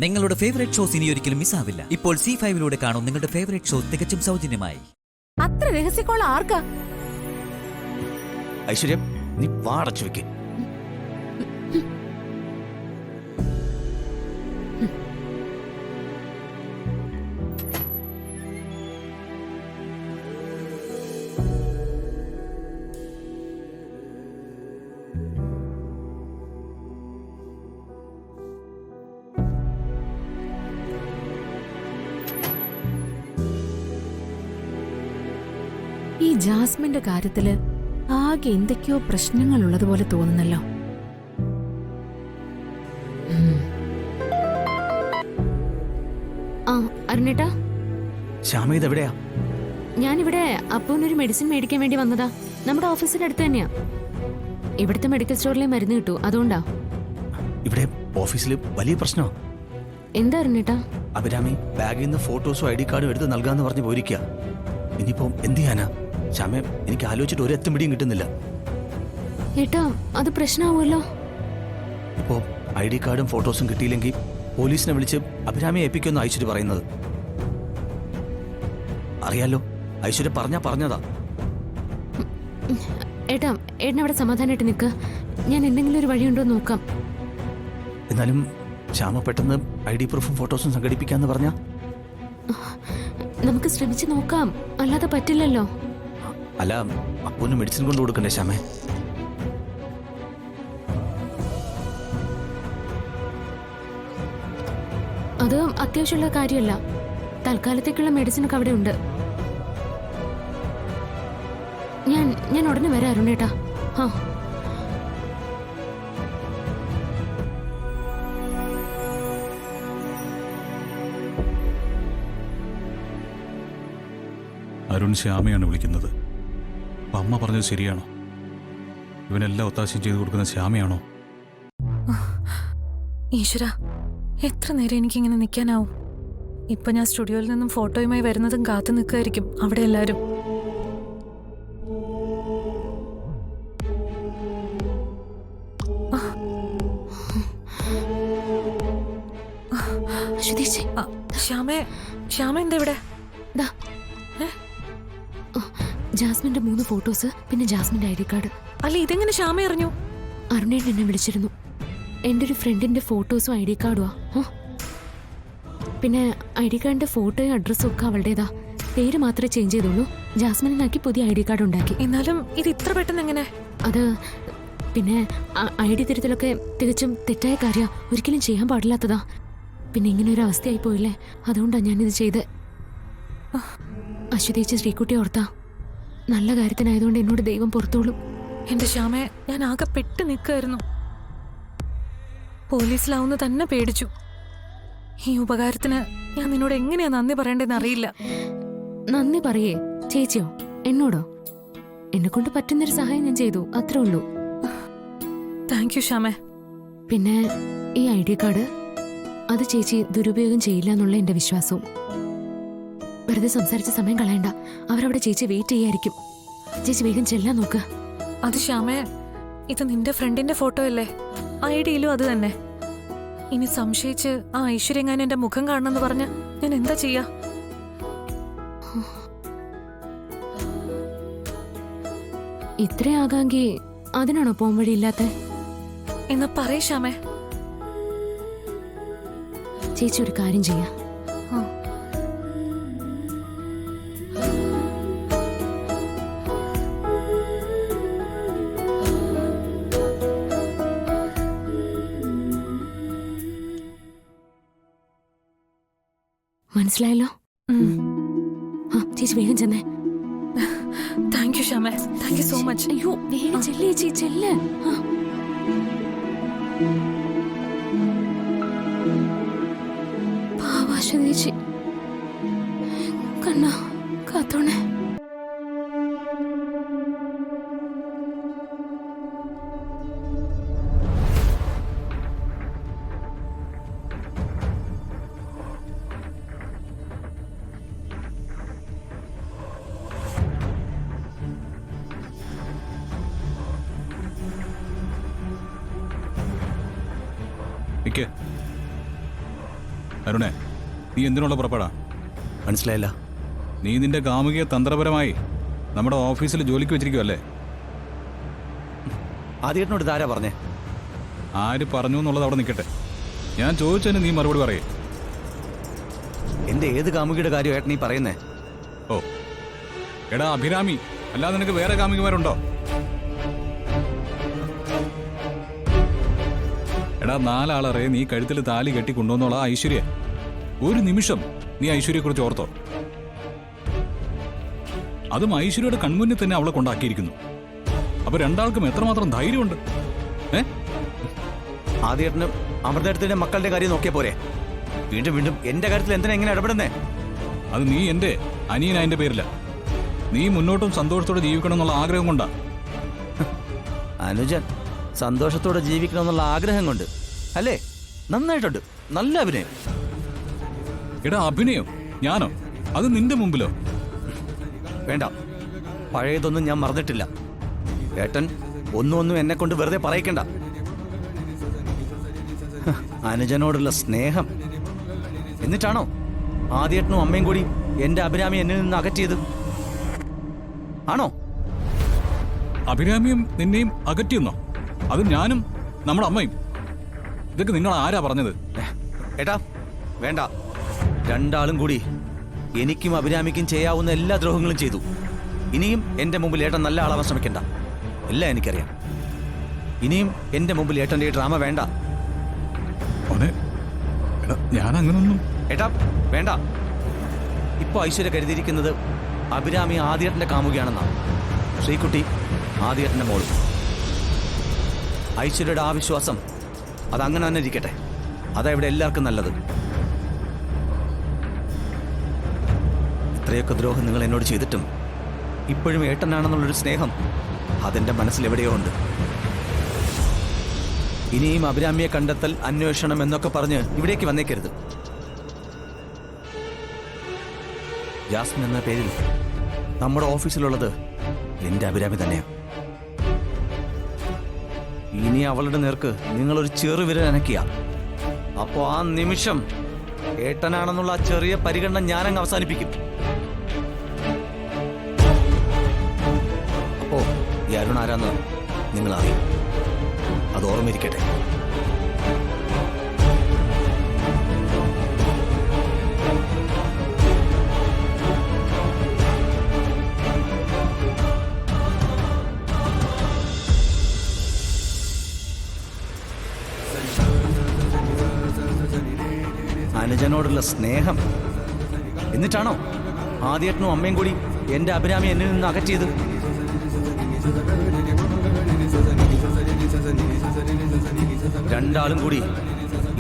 നിങ്ങളുടെ favourite shows ഇനി ഒരിക്കലും മിസ്സാവില്ല. ഇപ്പോൾ C5 കാണും നിങ്ങളുടെ ഫേവറേറ്റ് ഷോ തികച്ചും സൗജന്യമായി. അത്ര രഹസ്യക്കോൾ ആർക്കാ? ഐശ്വര്യം, നീ വാടച്ചു വെക്ക്. ഈ ജാസ്മിന്റെ കാര്യത്തില് ആകെ എന്തൊക്കെയോ പ്രശ്നങ്ങൾ ഉള്ളതുപോലെ തോന്നുന്നല്ലോ. അരുണേട്ടാ, ശ്യാമ ഇതെവിടെയാ? ഞാനിവിടെ അപ്പൂനൊരു മെഡിസിൻ മേടിക്കാൻ വേണ്ടി വന്നതാ. നമ്മുടെ ഓഫീസിന്റെ അടുത്ത് തന്നെയാ. ഇവിടുത്തെ മെഡിക്കൽ സ്റ്റോറിലെ മരുന്ന് കിട്ടൂ, അതുകൊണ്ടാ. ഇവിടെ ഓഫീസിൽ വലിയ പ്രശ്നമാ. എന്താ അരുണേട്ടാ? അഭിരാമി ബാഗിൽ നിന്ന് ഫോട്ടോസും ID കാർഡും എടുത്ത് നൽകാന്ന് പറഞ്ഞ് പോയിരിക്കുക. ഇനിയിപ്പോ എന്ത് ചെയ്യാനാ? ശ്യാമ, എനിക്ക് ആലോചിച്ചിട്ട് ഒരു എത്തും പിടിയും കിട്ടുന്നില്ല. ഏട്ടാ, അത് പ്രശ്നമാവുമല്ലോ. ഇപ്പോ ID കാർഡും ഫോട്ടോസും കിട്ടിയില്ലെങ്കിൽ പോലീസിനെ വിളിച്ച് അഭിരാമിയെ ഏൽപ്പിക്കുമെന്ന് ഐശ്വര്യ പറയുന്നത്. അറിയാലോ, ഐശ്വര്യ പറഞ്ഞതാ. ഏട്ടാ, ഏട്ടൻ അവിടെ സമാധാനമായിട്ട് നിൽക്ക്. ഞാൻ എന്തെങ്കിലും ഒരു വഴിയുണ്ടോ നോക്കാം. എന്നാലും ശ്യാമ പെട്ടെന്ന് ID പ്രൂഫും ഫോട്ടോസും സംഘടിപ്പിക്കാന്ന് പറഞ്ഞ നമുക്ക് ശ്രമിച്ചു നോക്കാം, അല്ലാതെ പറ്റില്ലല്ലോ. അല്ല, അപ്പൊന്ന് മെഡിസിൻ കൊണ്ട് കൊടുക്കണ്ടേ ശ്യാമേ? അത് അത്യാവശ്യമുള്ള കാര്യമല്ല. തൽക്കാലത്തേക്കുള്ള മെഡിസിൻ ഒക്കെ അവിടെ ഉണ്ട്. ഞാൻ ഉടനെ വരാം അരുണേട്ടാ. അരുൺ ശ്യാമയാണ് വിളിക്കുന്നത്. അപ്പം അമ്മ പറഞ്ഞത് ശരിയാണോ? ഇവനെല്ലാം ഒത്താശയും ചെയ്തു കൊടുക്കുന്ന ശ്യാമയാണോ? ഈശ്വര, എത്ര നേരം എനിക്കിങ്ങനെ നിൽക്കാനാവും? ഇപ്പൊ ഞാൻ സ്റ്റുഡിയോയിൽ നിന്നും ഫോട്ടോയുമായി വരുന്നതും കാത്തു നിൽക്കായിരിക്കും അവിടെ എല്ലാവരും. ശ്യാമ എന്താ ഇവിടെ? ജാസ്മിന്റെ 3 ഫോട്ടോസ്, പിന്നെ ജാസ്മിന്റെ ID കാർഡ്. അല്ല, ഇതെങ്ങനെ ശ്യാമ അറിഞ്ഞു? അരുണേട്ടൻ എന്നെ വിളിച്ചിരുന്നു. എൻ്റെ ഒരു ഫ്രണ്ടിന്റെ ഫോട്ടോസും ID കാർഡുവാ. പിന്നെ ID കാർഡിന്റെ ഫോട്ടോയും അഡ്രസ്സും ഒക്കെ അവളുടേതാ. പേര് മാത്രമേ ചേഞ്ച് ചെയ്തുള്ളൂ. ജാസ്മിനാക്കി പുതിയ ID കാർഡ് ഉണ്ടാക്കി. എന്നാലും ഇത് ഇത്ര പെട്ടെന്ന് എങ്ങനെ? അത് പിന്നെ ID തിരുത്തലൊക്കെ തികച്ചും തെറ്റായ കാര്യ, ഒരിക്കലും ചെയ്യാൻ പാടില്ലാത്തതാ. പിന്നെ ഇങ്ങനെ ഒരു അവസ്ഥയായി പോയില്ലേ, അതുകൊണ്ടാണ് ഞാനിത് ചെയ്ത്. അശ്വതേച്ചി ശ്രീകുട്ടി ഓർത്താ നല്ല കാര്യത്തിനായതുകൊണ്ട് എന്നോട് ദൈവം പുറത്തോളും. എന്റെ ശ്യാമേ, ഞാൻ ആകെ പെട്ട് നിൽക്കായിരുന്നു. പോലീസിലാവുന്ന തന്നെ പേടിച്ചു. ഈ ഉപകാരത്തിന് ഞാൻ നിന്നോട് എങ്ങനെയാ നന്ദി പറയേണ്ടതെന്ന് അറിയില്ല. നന്ദി പറയേ? ചേച്ചിയോ? എന്നോടോ? എന്നെ കൊണ്ട് പറ്റുന്നൊരു സഹായം ഞാൻ ചെയ്തു, അത്രേ ഉള്ളൂ. താങ്ക് യു ശ്യാമേ. പിന്നെ ഈ ID കാർഡ്, അത് ചേച്ചി ദുരുപയോഗം ചെയ്യില്ല എന്നുള്ള എന്റെ വിശ്വാസവും. വെറുതെ സംസാരിച്ച സമയം കളയണ്ട, അവരവിടെ ചേച്ചി വെയിറ്റ് ചെയ്യായിരിക്കും. ചേച്ചി വേഗം ചെല്ലാൻ നോക്ക്. അത് ശ്യാമേ, ഇത് നിന്റെ ഫ്രണ്ടിന്റെ ഫോട്ടോ അല്ലേ? ID-യിലും അത് തന്നെ. ഇനി സംശയിച്ച് ആ ഐശ്വര്യങ്ങാൻ എന്റെ മുഖം കാണണമെന്ന് പറഞ്ഞ ഞാൻ എന്താ ചെയ്യാ? ഇത്രയാകാങ്കി അതിനാണോ പോം വഴിയില്ലാത്ത? എന്നാ പറയ് ശ്യാമേ. ചേച്ചി ഒരു കാര്യം ചെയ്യാ. മനസ്സിലായല്ലോ? ചേച്ചി വേഗം ചെന്നേ. താങ്ക് യു ശ്യാമേ, താങ്ക് യു സോ മച്ച്. അയ്യോ, വേഗം ചെല്ലേ ചേച്ചി, ചെല്ല്. പാവാശ്വതേച്ചി, കണ്ണ കാത്തോണേ. അരുണേ, നീ എന്തിനുള്ള പുറപ്പെടാ? മനസ്സിലായില്ല. നീ നിന്റെ കാമുകിയെ തന്ത്രപരമായി നമ്മുടെ ഓഫീസിൽ ജോലിക്ക് വെച്ചിരിക്കുവല്ലേ? ആദ്യേട്ടനോട് ഇതാരാ പറഞ്ഞേ? ആര് പറഞ്ഞു എന്നുള്ളത് അവിടെ നിൽക്കട്ടെ. ഞാൻ ചോദിച്ചതിന് നീ മറുപടി പറയേ. എന്റെ ഏത് കാമുകിയുടെ കാര്യം ഏട്ടൻ ഈ പറയുന്നേ? ഓ എടാ അഭിരാമി, അല്ലാതെ നിനക്ക് വേറെ കാമുകിമാരുണ്ടോ? എടാ 4 ആളറെ നീ കഴുത്തിൽ താലി കെട്ടി കൊണ്ടുവന്നോളാ ഐശ്വര്യ. ഒരു നിമിഷം നീ ഐശ്വര്യയെക്കുറിച്ച് ഓർത്തോ? അതും ഐശ്വര്യയുടെ കൺമുന്നിൽ തന്നെ അവളെ കൊണ്ടാക്കിയിരിക്കുന്നു. അപ്പൊ രണ്ടാൾക്കും എത്രമാത്രം ധൈര്യമുണ്ട്? ആദ്യേട്ടന് അമൃതേട്ടത്തിന്റെ മക്കളുടെ കാര്യം നോക്കിയാ പോരെ? വീണ്ടും വീണ്ടും എന്റെ കാര്യത്തിൽ എന്തിനാ എങ്ങനെ ഇടപെടുന്നേ? അത് നീ എന്റെ അനിയനായതിന്റെ പേരില്ല. നീ മുന്നോട്ടും സന്തോഷത്തോടെ ജീവിക്കണം എന്നുള്ള ആഗ്രഹം കൊണ്ടാ. അനുജൻ സന്തോഷത്തോടെ ജീവിക്കണമെന്നുള്ള ആഗ്രഹം കൊണ്ട് അല്ലേ? നന്നായിട്ടുണ്ട്, നല്ല അഭിനയം. എടാ അഭിനയം ഞാനോ? അത് നിന്റെ മുമ്പിലോ? വേണ്ട, പഴയതൊന്നും ഞാൻ മറന്നിട്ടില്ല. ഏട്ടൻ ഒന്നും എന്നെ കൊണ്ട് വെറുതെ പറയിക്കണ്ട. അനുജനോടുള്ള സ്നേഹം എന്നിട്ടാണോ ആദ്യേട്ടനും അമ്മയും കൂടി എന്റെ അഭിരാമി എന്നിൽ നിന്ന് അകറ്റിയത്? ആണോ? അഭിരാമിയും നിന്നെയും അകറ്റിയെന്നോ? അത് ഞാനും നമ്മുടെ അമ്മയും? ഇതൊക്കെ നിങ്ങൾ ആരാ പറഞ്ഞത്? ഏട്ടാ വേണ്ട, രണ്ടാളും കൂടി എനിക്കും അഭിരാമിക്കും ചെയ്യാവുന്ന എല്ലാ ദ്രോഹങ്ങളും ചെയ്തു. ഇനിയും എന്റെ മുമ്പിൽ ഏട്ടൻ നല്ല ആളാവാൻ ശ്രമിക്കണ്ട. എല്ലാം എനിക്കറിയാം. ഇനിയും എന്റെ മുമ്പിൽ ഏട്ടന്റെ ഈ ഡ്രാമ വേണ്ട. ഞാൻ അങ്ങനൊന്നും. ഏട്ടാ വേണ്ട. ഇപ്പൊ ഐശ്വര്യ കരുതിയിരിക്കുന്നത് അഭിരാമി ആദ്യേട്ടന്റെ കാമുകയാണെന്നാണ്. ശ്രീകുട്ടി ആദ്യേട്ടന്റെ മോളും. ഐശ്വര്യയുടെ ആ വിശ്വാസം അതങ്ങനെ തന്നെ ഇരിക്കട്ടെ. അതാ ഇവിടെ എല്ലാവർക്കും നല്ലത്. ഇത്രയൊക്കെ ദ്രോഹം നിങ്ങൾ എന്നോട് ചെയ്തിട്ടും ഇപ്പോഴും ഏട്ടനാണെന്നുള്ളൊരു സ്നേഹം അതെന്റെ മനസ്സിൽ എവിടെയോ ഉണ്ട്. ഇനിയും അഭിരാമിയെ കണ്ടെത്തൽ, അന്വേഷണം എന്നൊക്കെ പറഞ്ഞ് ഇവിടേക്ക് വന്നേക്കരുത്. ജാസ്മിൻ എന്ന പേരിൽ നമ്മുടെ ഓഫീസിലുള്ളത് എന്റെ അഭിരാമി തന്നെയാണ്. ഇനി അവളുടെ നേർക്ക് നിങ്ങളൊരു ചെറുവിരൽ അനക്കിയ അപ്പോ ആ നിമിഷം ഏട്ടനാണെന്നുള്ള ആ ചെറിയ പരിഗണന ഞാനങ്ങ് അവസാനിപ്പിക്കും. അപ്പോ ഈ അരുൺ ആരാന്ന് നിങ്ങൾ അറിയും. അത് ഓർമ്മയിരിക്കട്ടെ. അനുജനോടുള്ള സ്നേഹം എന്നിട്ടാണോ ആദ്യേട്ടനും അമ്മയും കൂടി എന്റെ അഭിരാമി എന്നിൽ നിന്ന് അകറ്റിയത്? രണ്ടാളും കൂടി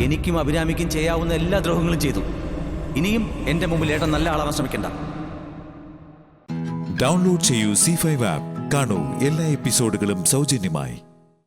എനിക്കും അഭിരാമിക്കും ചെയ്യാവുന്ന എല്ലാ ദ്രോഹങ്ങളും ചെയ്തു. ഇനിയും എന്റെ മുമ്പിൽ ഏട്ടൻ നല്ല ആളാവാൻ ശ്രമിക്കണ്ട. ഡൗൺലോഡ് ചെയ്യൂ C5 ആപ്പ്. കാണൂ എല്ലാ എപ്പിസോഡുകളും സൗജന്യമായി.